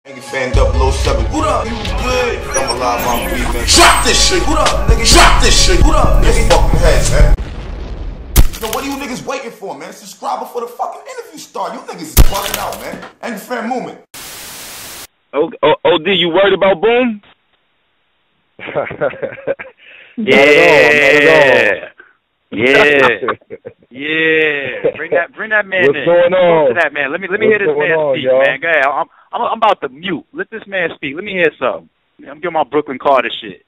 Nigga fan 007. What up? You good? I'm alive on beat, man. Drop this shit. What up, nigga? Drop this shit. What up, nigga? Fucking head, man. So what are you niggas waiting for, man? Subscribe before the fucking interview start. You niggas is bugging out, man. Angry fan movement. OD, you worried about Boom? Yeah. Bring that man What's in. going on? Talk to that man. Let me hear this man speak, man. Go ahead. I'm about to mute. Let this man speak. Let me hear something. I'm giving my Brooklyn Carter shit.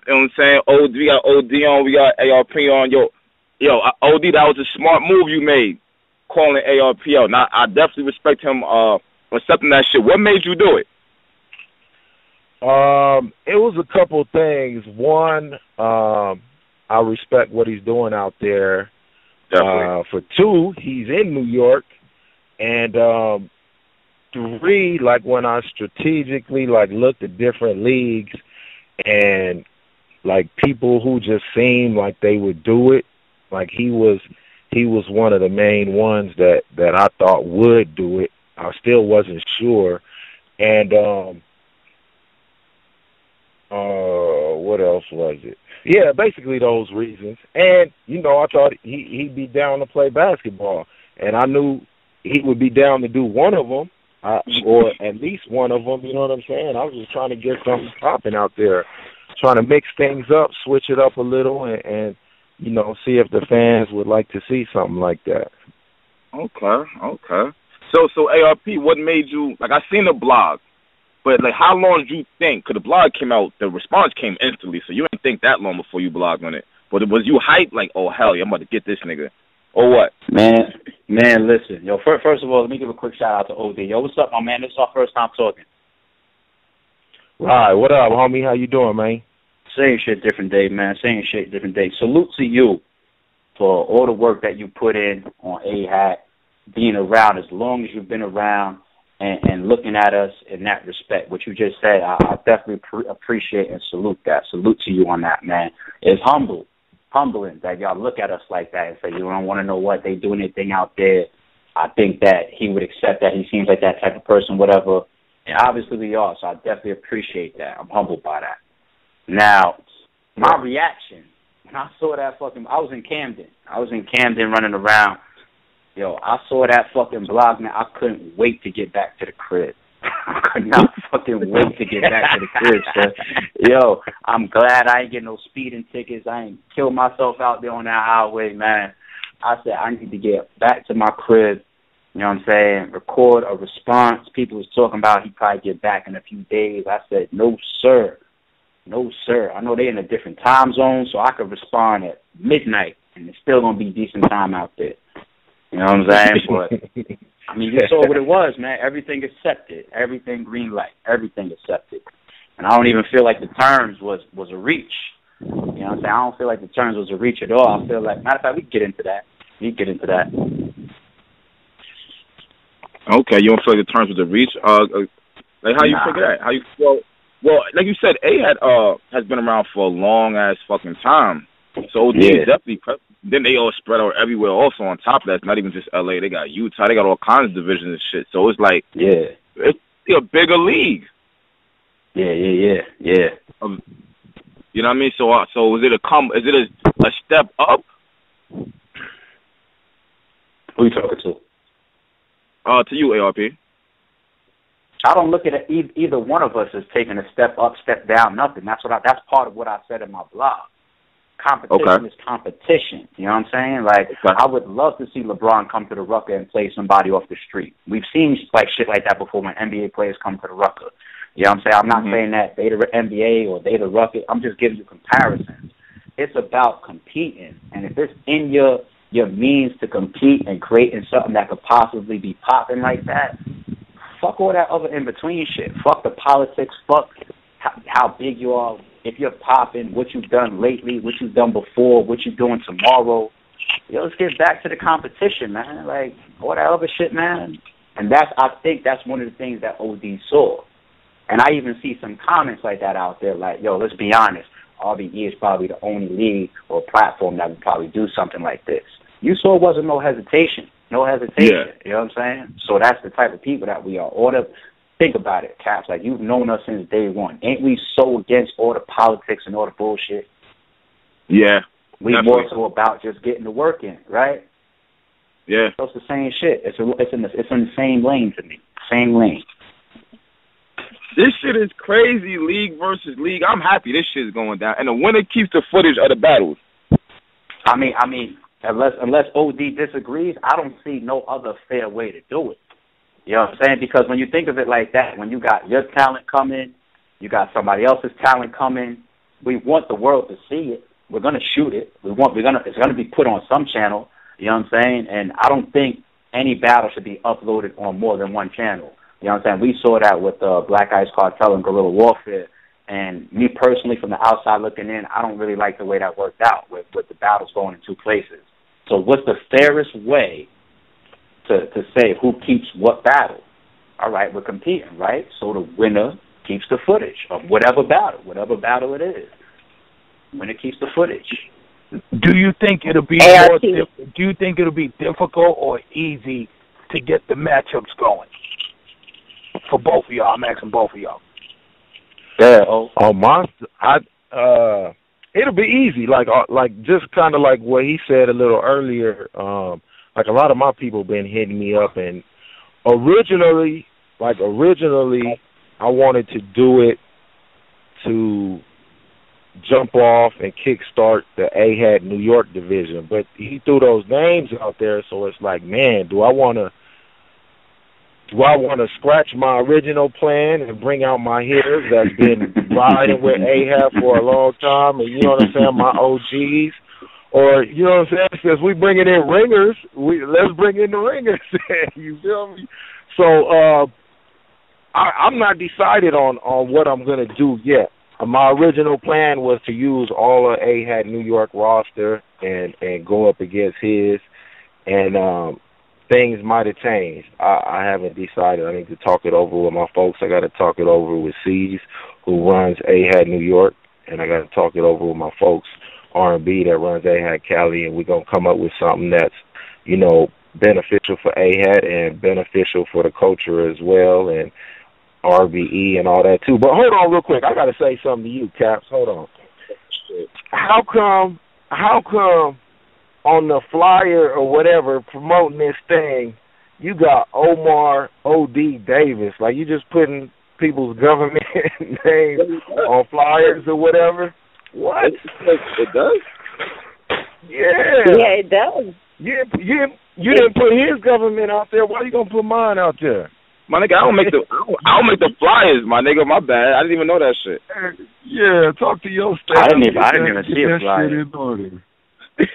You know what I'm saying? OD, we got OD on, we got ARP on. Yo, OD, that was a smart move you made, calling ARP out. Now, I definitely respect him accepting that shit. What made you do it? It was a couple things. One, I respect what he's doing out there. For two, he's in New York. And three, like when I strategically looked at different leagues and like people who just seemed like they would do it, like he was one of the main ones that I thought would do it. I still wasn't sure. And what else was it? Yeah, basically those reasons. And, you know, I thought he'd be down to play basketball. And I knew he would be down to do one of them, or at least one of them, you know what I'm saying? I was just trying to get something popping out there, trying to mix things up, switch it up a little, and you know, see if the fans would like to see something like that. Okay. So ARP, what made you, like, I seen the blog, but, like, how long did you think? Because the blog came out, the response came instantly, so you didn't think that long before you blogged on it. But was you hyped, like, oh, hell yeah, I'm about to get this nigga? Or what? Man, listen. Yo, first of all, let me give a quick shout out to OD. Yo, what's up, my man? This is our first time talking. Right, what up, homie? How you doing, man? Same shit, different day, man. Same shit, different day. Salute to you for all the work that you put in on AHAT, being around as long as you've been around, and looking at us in that respect. What you just said, I definitely appreciate and salute that. Salute to you on that, man. It's humbling that y'all look at us like that and say, you don't want to know what they do anything out there. I think that he would accept that. He seems like that type of person, whatever. And obviously we are, so I definitely appreciate that. I'm humbled by that. Now, my reaction, when I saw that I was in Camden running around. Yo, I saw that fucking blog, man. I couldn't wait to get back to the crib. I could not fucking wait to get back to the crib, sir. Yo, I'm glad I ain't getting no speeding tickets. I ain't killed myself out there on that highway, man. I said, I need to get back to my crib, you know what I'm saying, record a response. People was talking about he'd probably get back in a few days. I said, no, sir. No, sir. I know they're in a different time zone, so I could respond at midnight, and it's still going to be decent time out there. You know what I'm saying? But, I mean, you saw what it was, man. Everything accepted. Everything green light. Everything accepted. And I don't even feel like the terms was a reach. You know what I'm saying? I don't feel like the terms was a reach at all. I feel like, matter of fact, we can get into that. Okay, you don't feel like the terms was a reach? Like, how you figure that? How you feel? Well, like you said, AHAT has been around for a long-ass fucking time. So OD definitely, then they all spread out everywhere also on top of that. It's not even just LA. They got Utah. They got all kinds of divisions and shit. So it's like, it's a bigger league. Yeah. You know what I mean? So is it a step up? Who you talking to? To you, ARP. I don't look at it, either one of us as taking a step up, step down, nothing. That's part of what I said in my blog. Competition is competition. You know what I'm saying? Like, I would love to see LeBron come to the Rucker and play somebody off the street. We've seen like shit like that before when NBA players come to the Rucker. You know what I'm saying? I'm not saying that they the NBA or they the Rucker. I'm just giving you comparisons. It's about competing. And if it's in your means to compete and creating something that could possibly be popping like that, fuck all that other in-between shit. Fuck the politics. Fuck how big you are. If you're popping, what you've done lately, what you've done before, what you're doing tomorrow. Yo, let's get back to the competition, man. Like, all that other shit, man. And I think that's one of the things that OD saw. And I even see some comments like that out there, like, yo, let's be honest. RBE is probably the only league or platform that would probably do something like this. You saw it wasn't no hesitation. No hesitation. Yeah. You know what I'm saying? So that's the type of people that we are. All the think about it, Caps. Like, you've known us since day one. Ain't we so against all the politics and all the bullshit? Yeah. We more so about just getting the work in, right? Yeah. So it's the same shit. It's in the same lane to me. Same lane. This shit is crazy, league versus league. I'm happy this shit is going down. And the winner keeps the footage of the battles. I mean, unless OD disagrees, I don't see no other fair way to do it. You know what I'm saying? Because when you think of it like that, when you got your talent coming, you got somebody else's talent coming, we want the world to see it. We're gonna shoot it. It's gonna be put on some channel. You know what I'm saying? And I don't think any battle should be uploaded on more than one channel. You know what I'm saying? We saw that with Black Ice Cartel and Guerrilla Warfare. And me personally, from the outside looking in, I don't really like the way that worked out with the battles going in two places. So what's the fairest way to say who keeps what battle? All right, we're competing, right? So the winner keeps the footage of whatever battle it is. Winner keeps the footage. Do you think it'll be do you think it'll be difficult or easy to get the matchups going for both of y'all? I'm asking both of y'all. Yeah. It'll be easy. Like just kind of like what he said a little earlier. Like a lot of my people been hitting me up, and originally, I wanted to do it to jump off and kickstart the AHAT New York division, but he threw those names out there, so it's like, man, do I want to scratch my original plan and bring out my hitters that's been riding with AHAT for a long time, and you know what I'm saying, my OGs, or you know what I'm saying, because we bringing in ringers, let's bring in the ringers. You feel me? So I'm not decided on what I'm gonna do yet. My original plan was to use all of AHAT New York roster and go up against his, and things might have changed. I haven't decided. I need to talk it over with my folks. I got to talk it over with C's, who runs AHAT New York, and I got to talk it over with my folks, R&B, that runs AHAT Cali, and we're going to come up with something that's, you know, beneficial for AHAT and beneficial for the culture as well, and RBE and all that too. But hold on real quick. I got to say something to you, Caps. Hold on. How come on the flyer or whatever promoting this thing, you got Omar O.D. Davis? Like, you just putting people's government names on flyers or whatever? What? It does? Yeah. Yeah, it does. You didn't put his government out there. Why are you going to put mine out there? My nigga, I don't make the flyers, my nigga. My bad. I didn't even know that shit. Yeah, talk to your staff. I didn't even see a flyer. They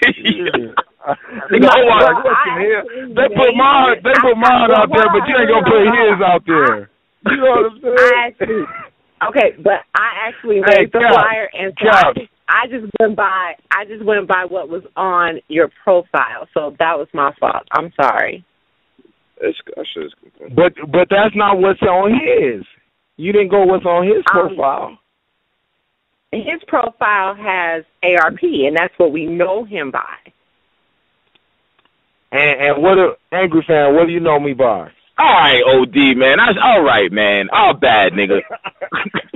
put mine out there, but you ain't gonna put his out there. You know what I'm saying? Okay, but I actually made the flyer, and so I just went by what was on your profile. So that was my fault. I'm sorry. But that's not what's on his. You didn't go what's on his profile. His profile has ARP, and that's what we know him by. And what, Angry Fan, what do you know me by? All right, OD, man. That's all right, man. All bad, nigga.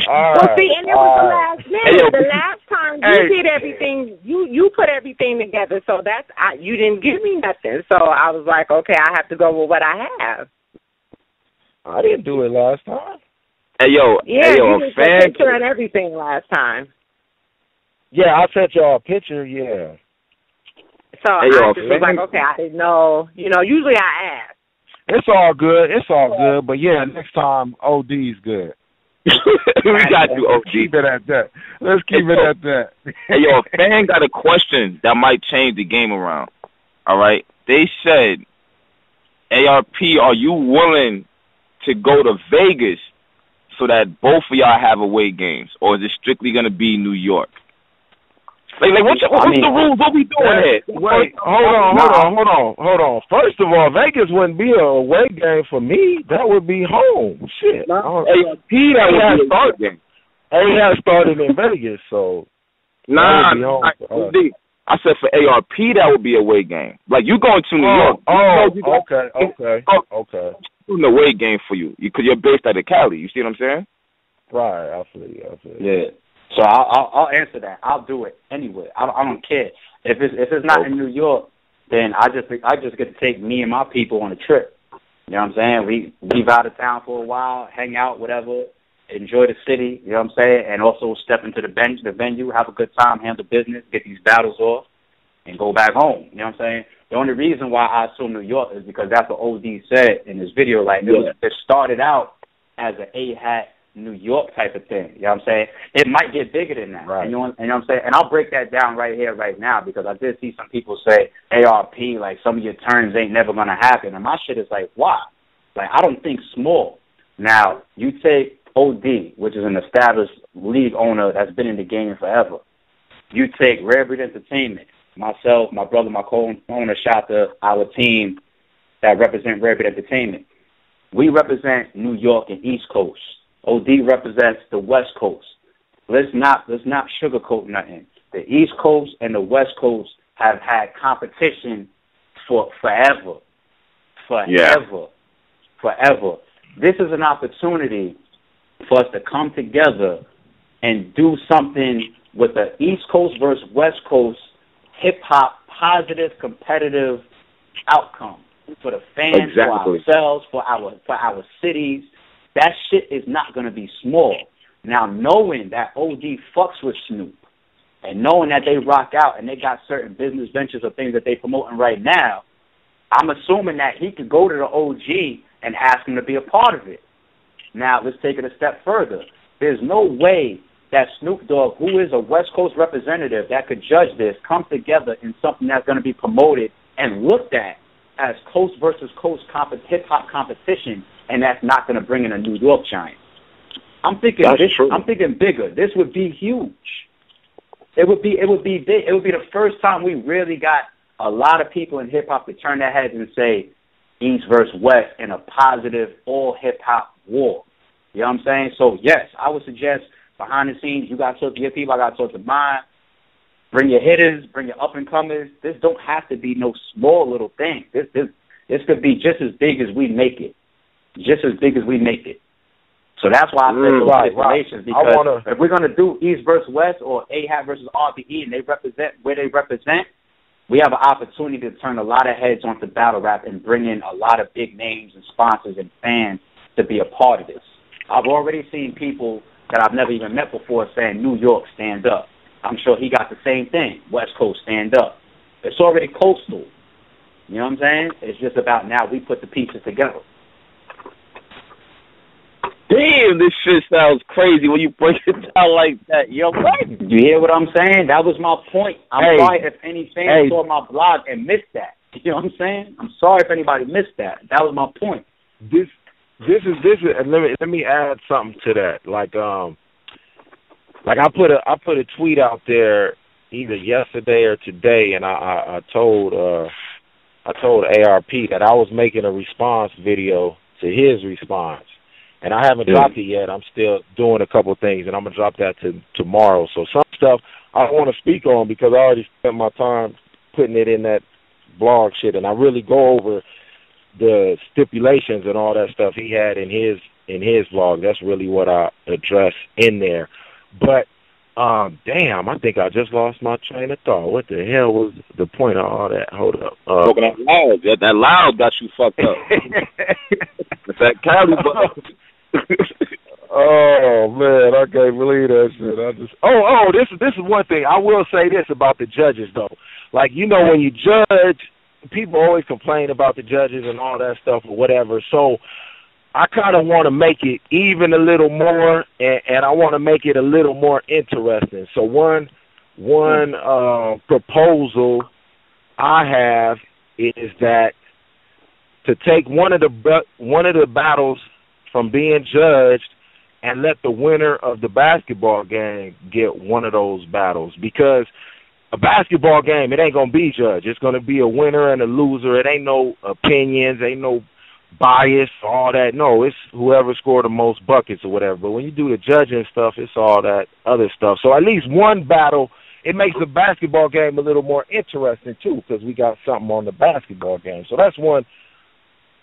All well, right, see, and it was the last minute. The last time you did everything, you put everything together. So you didn't give me nothing. So I was like, okay, I have to go with what I have. I didn't do it last time. Hey, yo, you did a picture and everything last time. Yeah, I sent y'all a picture, yeah. So I just was like, okay, I didn't know. You know, usually I ask. It's all good. But, yeah, next time, OD's good. We got to OD. Keep it at that. Let's keep it at that. Hey, yo, a fan got a question that might change the game around. All right? They said, ARP, are you willing to go to Vegas so that both of y'all have away games? Or is it strictly going to be New York? Like what's the rules? What we doing here? Wait, hold on. First of all, Vegas wouldn't be a away game for me. That would be home. Shit. AHAT started in Vegas, so I said for ARP that would be a away game. Like you going to New York. Okay. in the weight game for you because you're based out of Cali. You see what I'm saying? Right. I feel you. Yeah. So I'll answer that. I'll do it anyway. I don't care if it's not in New York. Then I just get to take me and my people on a trip. You know what I'm saying? We leave out of town for a while, hang out, whatever, enjoy the city. You know what I'm saying? And also step into the venue, have a good time, handle business, get these battles off, and go back home. You know what I'm saying? The only reason why I assume New York is because that's what OD said in his video. Like, it started out as an AHAT New York type of thing. You know what I'm saying? It might get bigger than that. Right. You know what I'm saying? And I'll break that down right here, right now, because I did see some people say, ARP, like, some of your turns ain't never going to happen. And my shit is like, why? Like, I don't think small. Now, you take OD, which is an established league owner that's been in the game forever. You take Rare Breed Entertainment. Myself, my brother, my co-owner, Shata, our team that represent Rare Breed Entertainment. We represent New York and East Coast. OD represents the West Coast. Let's not sugarcoat nothing. The East Coast and the West Coast have had competition for forever. This is an opportunity for us to come together and do something with the East Coast versus West Coast hip-hop positive competitive outcome for the fans, for ourselves, for our cities. That shit is not going to be small. Now, knowing that OD fucks with Snoop and knowing that they rock out and they got certain business ventures or things that they promoting right now, I'm assuming that he could go to the OG and ask him to be a part of it. Now, let's take it a step further. There's no way that Snoop Dogg, who is a West Coast representative that could judge this, come together in something that's going to be promoted and looked at as coast versus coast hip-hop competition, and that's not going to bring in a New York giant. I'm thinking bigger. This would be huge. It would be big. It would be the first time we really got a lot of people in hip-hop to turn their heads and say East versus West in a positive all hip-hop war. You know what I'm saying? So, yes, I would suggest behind the scenes, you got to talk to your people, I got to talk to mine. Bring your hitters, bring your up-and-comers. This don't have to be no small little thing. This could be just as big as we make it. Just as big as we make it. So that's why I said those stipulations, because if we're going to do East versus West or AHAT versus RBE and they represent where they represent, we have an opportunity to turn a lot of heads onto battle rap and bring in a lot of big names and sponsors and fans to be a part of this. I've already seen people that I've never even met before saying, New York, stand up. I'm sure he got the same thing. West Coast, stand up. It's already coastal. You know what I'm saying? It's just about now we put the pieces together. Damn, this shit sounds crazy when you break it down like that. Yo, what? You hear what I'm saying? That was my point. I'm sorry if any fans saw my blog and missed that. You know what I'm saying? I'm sorry if anybody missed that. That was my point. This is let me add something to that. Like I put a tweet out there either yesterday or today, and I told ARP that I was making a response video to his response, and I haven't dropped it yet. I'm still doing a couple things, and I'm gonna drop that tomorrow. So some stuff I don't want to speak on because I already spent my time putting it in that blog shit, and I really go over the stipulations and all that stuff he had in his blog. That's really what I address in there. But damn, I think I just lost my train of thought. What the hell was the point of all that? Hold up. That loud got you fucked up. It's that Cali Oh man, I can't believe that shit. This is one thing. I will say this about the judges though. Like, you know, when you judge, people always complain about the judges and all that stuff or whatever. So I kind of want to make it even a little more, and I want to make it a little more interesting. So one proposal I have is that to take one of the battles from being judged and let the winner of the basketball game get one of those battles, because a basketball game, it ain't going to be judged. It's going to be a winner and a loser. It ain't no opinions, ain't no bias, all that. No, it's whoever scored the most buckets or whatever. But when you do the judging stuff, it's all that other stuff. So at least one battle, it makes the basketball game a little more interesting too, because we got something on the basketball game. So that's one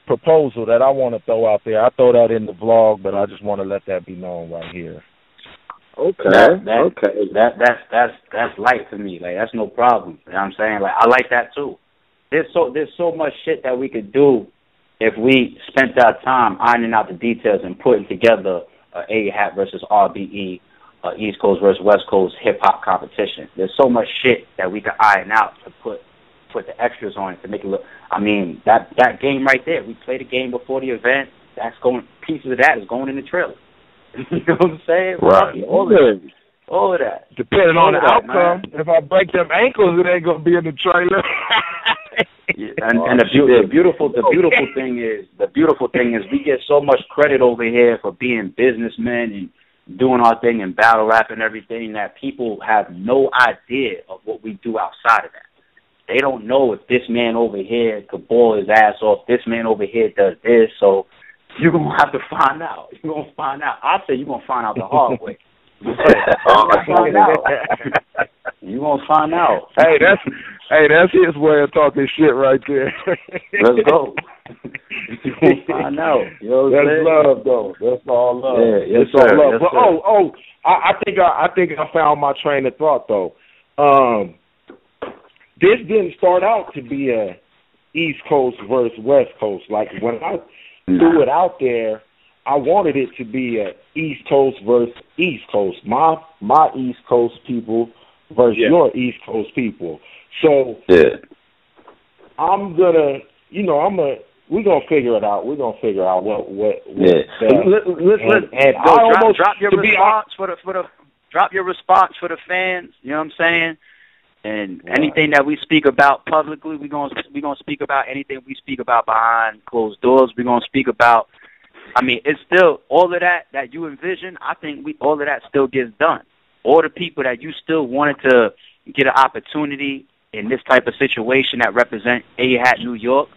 proposal that I want to throw out there. I throw that in the vlog, but I just want to let that be known right here. Okay. That's light to me. Like, that's no problem. You know what I'm saying? Like, I like that too. There's so much shit that we could do if we spent our time ironing out the details and putting together a AHAT versus RBE, East Coast versus West Coast hip hop competition. There's so much shit that we could iron out to put the extras on it to make it look. I mean, that game right there. We played a game before the event. Pieces of that is going in the trailer. You know what I'm saying? Right. All of that. Depending on the outcome. Man. If I break them ankles, it ain't gonna be in the trailer. And the beautiful thing is we get so much credit over here for being businessmen and doing our thing and battle rap and everything that people have no idea of what we do outside of that. They don't know if this man over here could ball his ass off. This man over here does this. So you're going to have to find out. You're going to find out. I say you're going to find out the hard way. You're going to find out. Hey, that's his way of talking shit right there. Let's go. You're going to find out. You know what I'm saying? That's love, though. That's all love. Yeah, it's all love. But, I think I found my train of thought, though. This didn't start out to be a East Coast versus West Coast. Like, when I threw it out there, I wanted it to be a East Coast versus East Coast. My East Coast people versus your East Coast people. So I'm gonna, we're gonna figure it out. We're gonna figure out what. Drop your response for the fans. You know what I'm saying? And anything that we speak about publicly, we're gonna speak about. Anything we speak about behind closed doors, we're gonna speak about. I mean, it's still all of that you envision. I think all of that still gets done. All the people that you still wanted to get an opportunity in this type of situation that represent AHAT New York,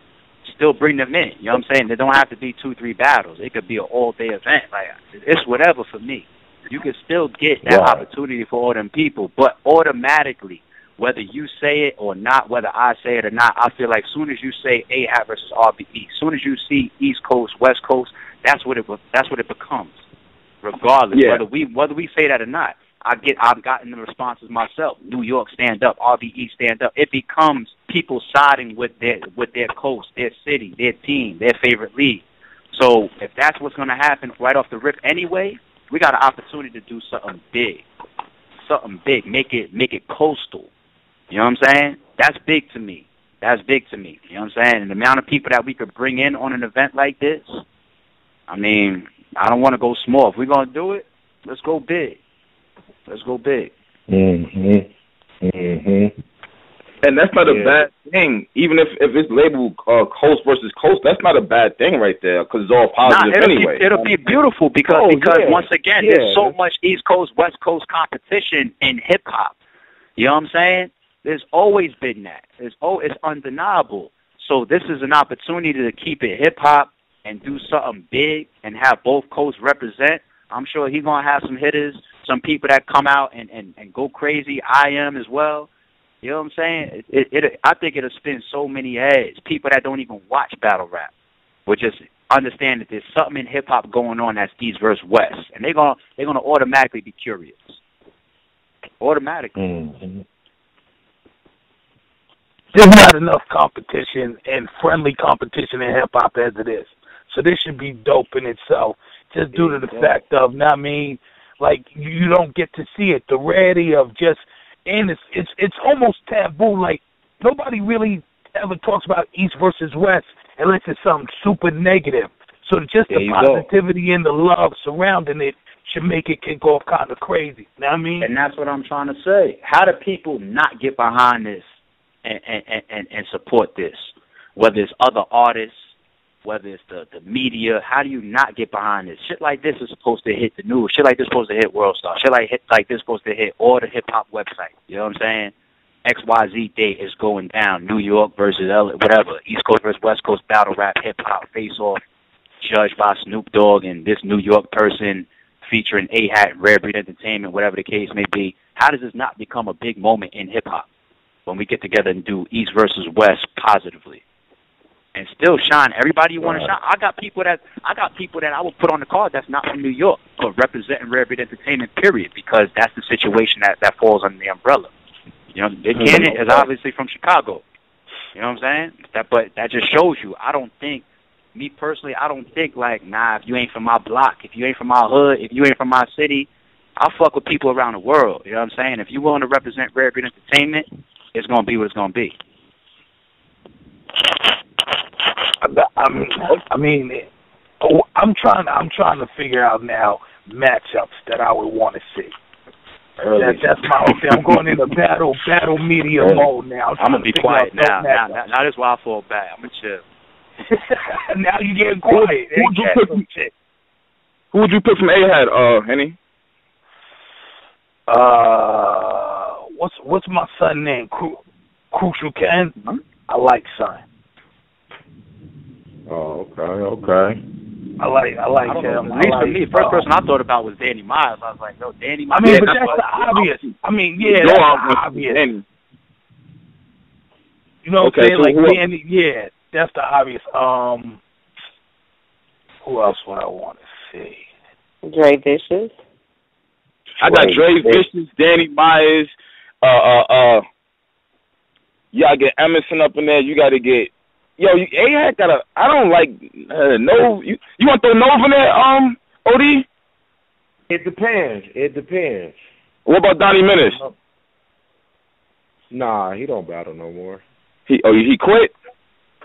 still bring them in. You know what I'm saying? They don't have to be 2-3 battles. It could be an all-day event. Like, it's whatever for me. You can still get that opportunity for all them people, but automatically, whether you say it or not, whether I say it or not, I feel like as soon as you say AHAT versus RBE, as soon as you see East Coast, West Coast, that's what it becomes. Regardless, whether we say that or not, I've gotten the responses myself. New York stand up, RBE stand up. It becomes people siding with their coast, their city, their team, their favorite league. So if that's what's going to happen right off the rip anyway, we got an opportunity to do something big, make it coastal. You know what I'm saying? That's big to me. You know what I'm saying? And the amount of people that we could bring in on an event like this, I mean, I don't want to go small. If we're going to do it, let's go big. And that's not a bad thing. Even if it's labeled coast versus coast, that's not a bad thing right there because it's all positive anyway. It'll be beautiful because once again, there's so much East Coast, West Coast competition in hip-hop. You know what I'm saying? There's always been that. It's undeniable. So this is an opportunity to keep it hip-hop and do something big and have both coasts represent. I'm sure he's going to have some hitters, some people that come out and go crazy. I am as well. You know what I'm saying? I think it'll spin so many heads. People that don't even watch battle rap will just understand that there's something in hip-hop going on that's East versus West. And they're gonna automatically be curious. Automatically. Mm-hmm. There's not enough competition and friendly competition in hip-hop as it is. So this should be dope in itself, just due to the fact of, like, you don't get to see it. The rarity of just, and it's almost taboo. Like, nobody really ever talks about East versus West unless it's something super negative. So just the positivity and the love surrounding it should make it kick off kind of crazy. You know what I mean? And that's what I'm trying to say. How do people not get behind this and support this? Whether it's other artists, whether it's the media, how do you not get behind this? Shit like this is supposed to hit the news. Shit like this is supposed to hit World Star. Shit like this is supposed to hit all the hip-hop websites. You know what I'm saying? XYZ date is going down. New York versus LA, whatever. East Coast versus West Coast battle rap, hip-hop, face-off, judged by Snoop Dogg and this New York person featuring AHAT, Rare Breed Entertainment, whatever the case may be. How does this not become a big moment in hip-hop when we get together and do East versus West positively? and still shine everybody you want to shine. I got people that I would put on the card that's not from New York or representing Rare Breed Entertainment, period, because that's the situation that falls under the umbrella. You know, Cannon is obviously from Chicago. You know what I'm saying? But that just shows you. Me personally, I don't think like, nah, if you ain't from my block, if you ain't from my hood, if you ain't from my city, I'll fuck with people around the world. You know what I'm saying? If you willing to represent Rare Breed Entertainment, it's gonna be what it's gonna be. I mean, I'm trying to figure out now matchups that I would want to see. That's my whole thing. I'm going into battle media mode now. I'm gonna be quiet now. Now that's why I fall back. I'm gonna chill. Now you getting quiet. Who would you pick from AHAT, Henny? What's my son name? Crucial Ken? I like son. Oh, okay. I like him. At least for me, the first person I thought about was Danny Myers. I was like, yo, Danny Myers. I mean, but that's the obvious. I mean, yeah, that's the obvious. You know what I'm saying? Like Danny, yeah, that's the obvious. Who else would I want to see? Dre Vicious. I got Dre Vicious, Danny Myers. You gotta get Emerson up in there. You gotta get. Yo, AHAT got a. I don't like Nova. You want to throw Nova in there, OD? It depends. What about Donnie Menace? Nah, he don't battle no more. He quit?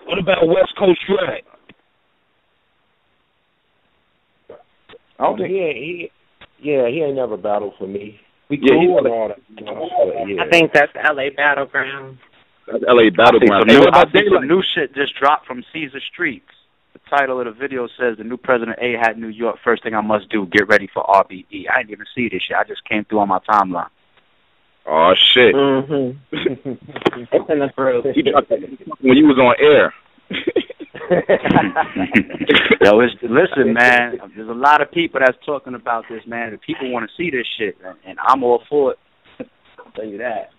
What about West Coast Dre? I don't think he ain't never battled for me. We cool and all that. Yeah. I think that's LA Battleground. That's LA Battleground. I think some new shit just dropped from Caesar Streets. The title of the video says, the new president of AHAT New York, first thing I must do, get ready for RBE. I didn't even see this shit. I just came through on my timeline. Oh, shit. Mm-hmm. It's in the group. He dropped that when you was on air. Yo, listen, man, there's a lot of people that's talking about this, man. The people want to see this shit, and I'm all for it. I'll tell you that.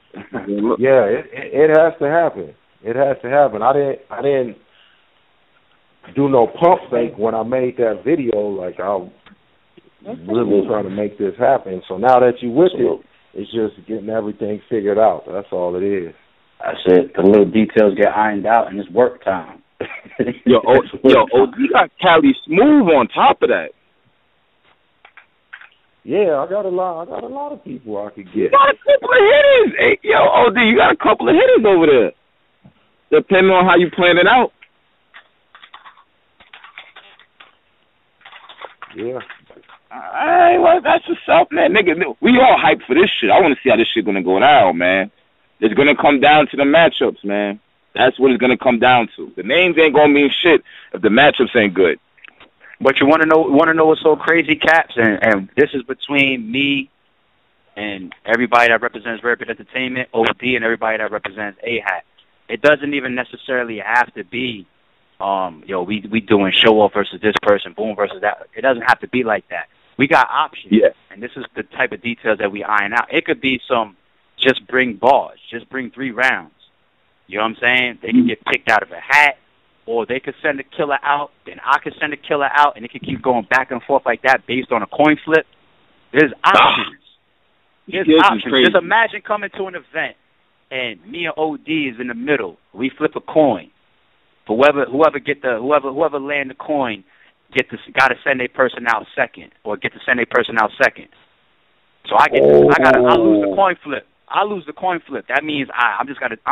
Yeah, it has to happen. It has to happen. I didn't do no pump fake when I made that video. Like, I really trying to make this happen. So now that you with it, it's just getting everything figured out. That's all it is. That's it. The little details get ironed out, and it's work time. Yo, you got Cali Smooth on top of that. Yeah, I got a lot of people I could get. You got a couple of hitters. Hey, yo, OD, you got a couple of hitters over there. Depending on how you plan it out. Yeah. Alright, well, that's what's up, man. Nigga, we all hyped for this shit. I want to see how this shit gonna go down, man. It's gonna come down to the matchups, man. That's what it's gonna come down to. The names ain't gonna mean shit if the matchups ain't good. But you want to know what's so crazy, Caps? And this is between me and everybody that represents Rare Breed Entertainment, OD, and everybody that represents AHAT. It doesn't even necessarily have to be, we doing show off versus this person, boom versus that. It doesn't have to be like that. We got options, and this is the type of details that we iron out. It could be some just bring bars, just bring 3 rounds. You know what I'm saying? They can get picked out of a hat. Or they could send a killer out, then I could send a killer out, and it could keep going back and forth like that based on a coin flip. There's options. There's options. Just imagine coming to an event, and me and OD is in the middle. We flip a coin. Whoever land the coin, got to send a person out second, or get to send a person out second. So I lose the coin flip. I lose the coin flip. That means I'm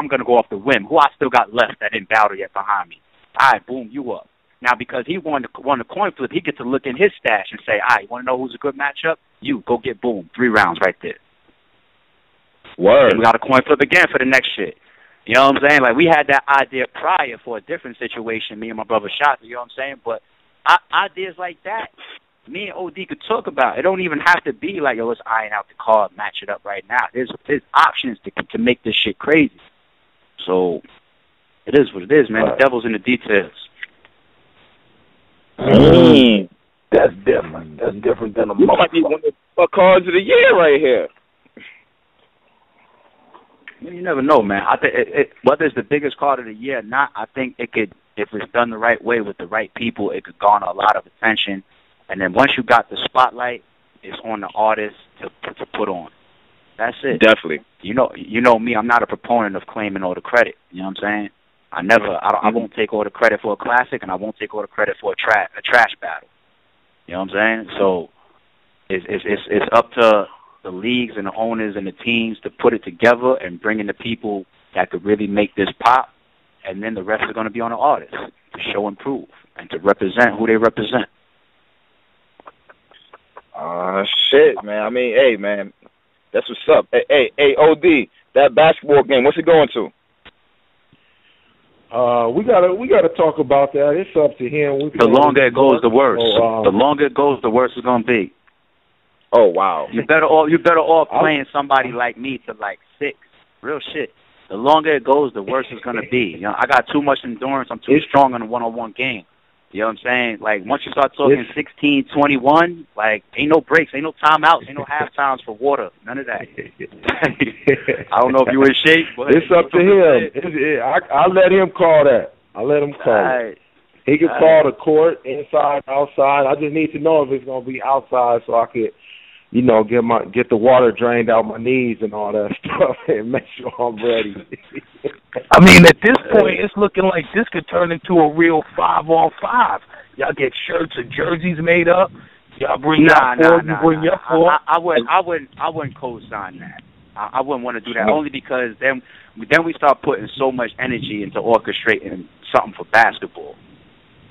gonna go off the whim. Who I still got left that didn't battle yet behind me? All right, boom, you up. Now, because he won the coin flip, he gets to look in his stash and say, all right, you want to know who's a good matchup? You, go get, boom, 3 rounds right there. Word. And we got a coin flip again for the next shit. You know what I'm saying? Like, we had that idea prior for a different situation, me and my brother Shot, you know what I'm saying? But ideas like that, me and OD could talk about. It don't even have to be like, yo, let's iron out the card, match it up right now. There's options to make this shit crazy. So it is what it is, man. The devil's in the details. That's different. That's different than a You might be one of the cards of the year right here. You never know, man. I think whether it's the biggest card of the year or not, I think it could if it's done the right way with the right people, it could garner a lot of attention. And then once you got the spotlight, it's on the artist to put on. That's it. Definitely. You know me. I'm not a proponent of claiming all the credit. You know what I'm saying? I won't take all the credit for a classic, and I won't take all the credit for a trash battle. You know what I'm saying? So it's up to the leagues and the owners and the teams to put it together and bring in the people that could really make this pop, and then the rest are going to be on the artists to show and prove and to represent who they represent. Shit, man. I mean, hey, man, that's what's up. Hey, OD, that basketball game, what's it going to? We gotta talk about that. It's up to him. The longer it goes, the worse. The longer it goes, the worse it's gonna be. Oh wow! You better off playing somebody like me to like 6. Real shit. The longer it goes, the worse it's gonna be. You know, I got too much endurance. I'm too strong in a one-on-one game. You know what I'm saying? Like once you start talking 16, 21, like ain't no breaks, ain't no timeouts, ain't no half times for water. None of that. I don't know if you in shape, but it's up to him. I let him call that. I let him call it. He can call the court inside, outside. I just need to know if it's gonna be outside so I could, you know, get the water drained out my knees and all that stuff and make sure I'm ready. I mean, at this point, it's looking like this could turn into a real 5-on-5. Y'all get shirts and jerseys made up. Y'all bring your bring your floor. I wouldn't co-sign that. I wouldn't want to do that only because then we start putting so much energy into orchestrating something for basketball.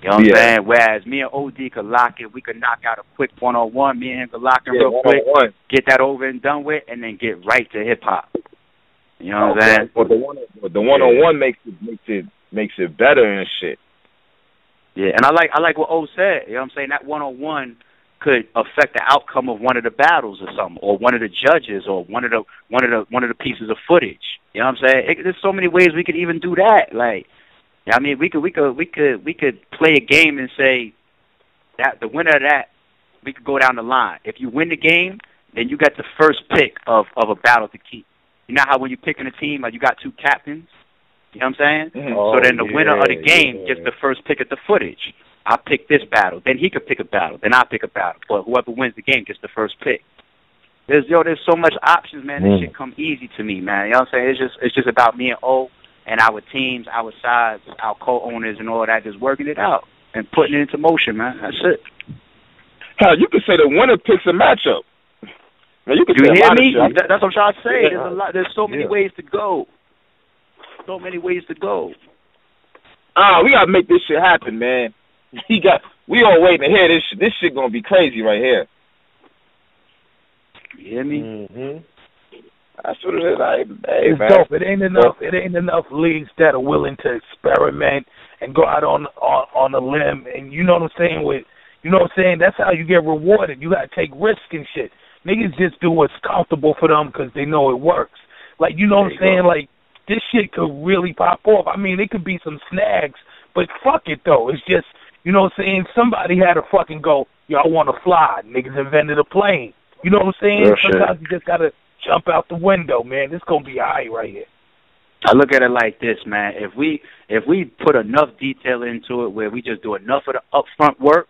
You know what I'm saying? Whereas me and OD could lock it, we could knock out a quick one-on-one. Me and him could lock it real quick, get that over and done with, and then get right to hip-hop. You know what I'm saying? But the one-on-one makes it better and shit. Yeah, and I like what O said. You know what I'm saying? That one-on-one could affect the outcome of one of the battles or something, or one of the judges, or one of the pieces of footage. You know what I'm saying? There's so many ways we could even do that. Like, I mean, we could play a game and say that the winner of that, we could go down the line. If you win the game, then you got the first pick of a battle to keep. You know how when you're picking a team, like you got 2 captains? You know what I'm saying? So then the winner of the game gets the first pick of the footage. I pick this battle. Then he could pick a battle. Then I pick a battle. But whoever wins the game gets the first pick. There's so much options, man. This shit come easy to me, man. You know what I'm saying? It's just about me and O and our teams, our sides, our co-owners and all that, just working it out and putting it into motion, man. That's it. Hell, you could say the winner picks a matchup. Man, you hear me? That's what I'm trying to say. There's so many ways to go. So many ways to go. We gotta make this shit happen, man. We all waiting to hear this shit. This shit gonna be crazy right here. You hear me? Mm-hmm. That's what it is. It's man. dope. It ain't enough leagues that are willing to experiment and go out on a limb. And you know what I'm saying? That's how you get rewarded. You gotta take risks and shit. Niggas just do what's comfortable for them because they know it works. Like, you know what I'm saying? Like, this shit could really pop off. I mean, it could be some snags, but fuck it, though. It's just, you know what I'm saying? Somebody had to fucking go, yo, I want to fly. Niggas invented a plane. You know what I'm saying? Sometimes you just got to jump out the window, man. This going to be all right here. I look at it like this, man. If we put enough detail into it where we just do enough of the upfront work,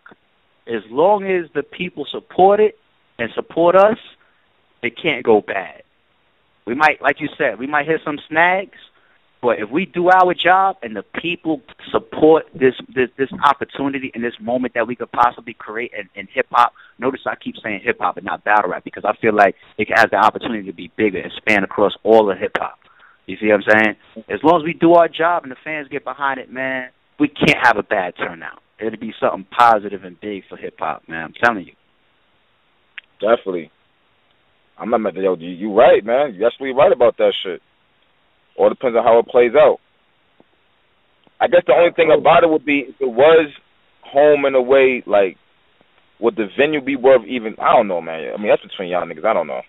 as long as the people support it and support us, it can't go bad. We might, like you said, we might hit some snags, but if we do our job and the people support this opportunity and this moment that we could possibly create in hip-hop, notice I keep saying hip-hop and not battle rap because I feel like it has the opportunity to be bigger and span across all of hip-hop. You see what I'm saying? As long as we do our job and the fans get behind it, man, we can't have a bad turnout. It'll be something positive and big for hip-hop, man. I'm telling you. Definitely. I'm not mad at you right, man. You're absolutely right about that shit. All depends on how it plays out. I guess the only thing about it would be if it was home in a way, like, would the venue be worth even? I don't know, man. I mean, that's between y'all niggas. I don't know.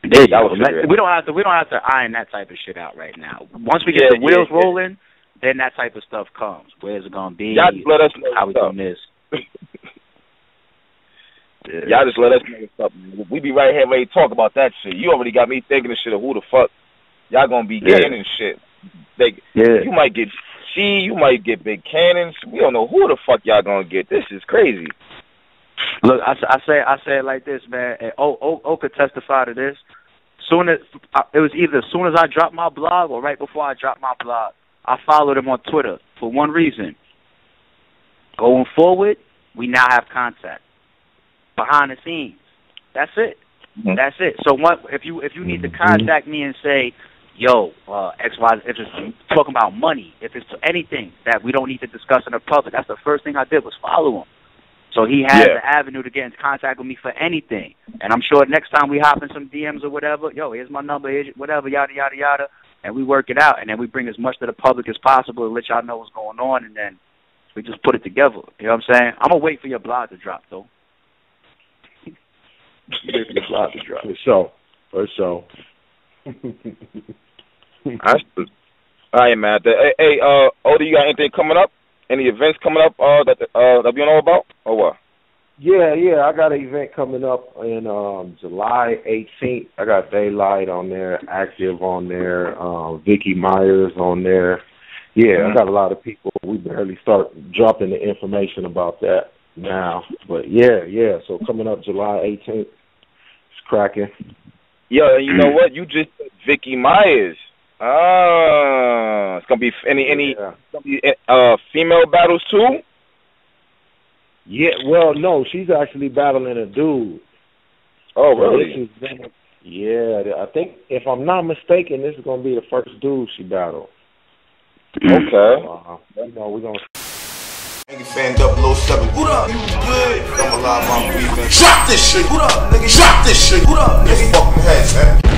We don't have to iron that type of shit out right now. Once we get the wheels rolling, then that type of stuff comes. Where's it gonna be? Y'all just let us know how we doing this. Y'all just let us know what's up. We be right here ready to talk about that shit. You already got me thinking of shit of who the fuck y'all gonna be getting and shit. You might get you might get big cannons. We don't know who the fuck y'all gonna get. This is crazy. Look, I say it like this, man. And O could testify to this. It was either as soon as I dropped my blog or right before I dropped my blog. I followed him on Twitter for one reason. Going forward, we now have contact behind the scenes. That's it. Mm-hmm. That's it. So if you need to contact me and say, yo, XY, if it's talking about money, if it's anything that we don't need to discuss in the public, that's the first thing I did was follow him. So he has the avenue to get in contact with me for anything. And I'm sure next time we hop in some DMs or whatever, yo, here's my number, here's whatever, yada, yada, yada, and we work it out. And then we bring as much to the public as possible and let y'all know what's going on, and then we just put it together. You know what I'm saying? I'm going to wait for your blog to drop, though. Wait for your blog to drop. For sure. All right, man. Hey, Odie, you got anything coming up? Any events coming up that we know about, or what? Yeah, I got an event coming up in July 18th. I got Daylight on there, Active on there, Vicky Myers on there. Yeah, I got a lot of people. We barely start dropping the information about that now. But, yeah. So coming up July 18th, it's cracking. Yeah, you know what? You just said Vicky Myers. It's gonna be female battles too. Yeah, well, no, she's actually battling a dude. Oh, really? I think if I'm not mistaken, this is gonna be the first dude she battled. Okay. We're gonna. Nigga fan 007. What up? You good? I'm alive, I'm breathing. Drop this shit. What up, nigga? Drop this shit. What up, nigga? Fucking head, man.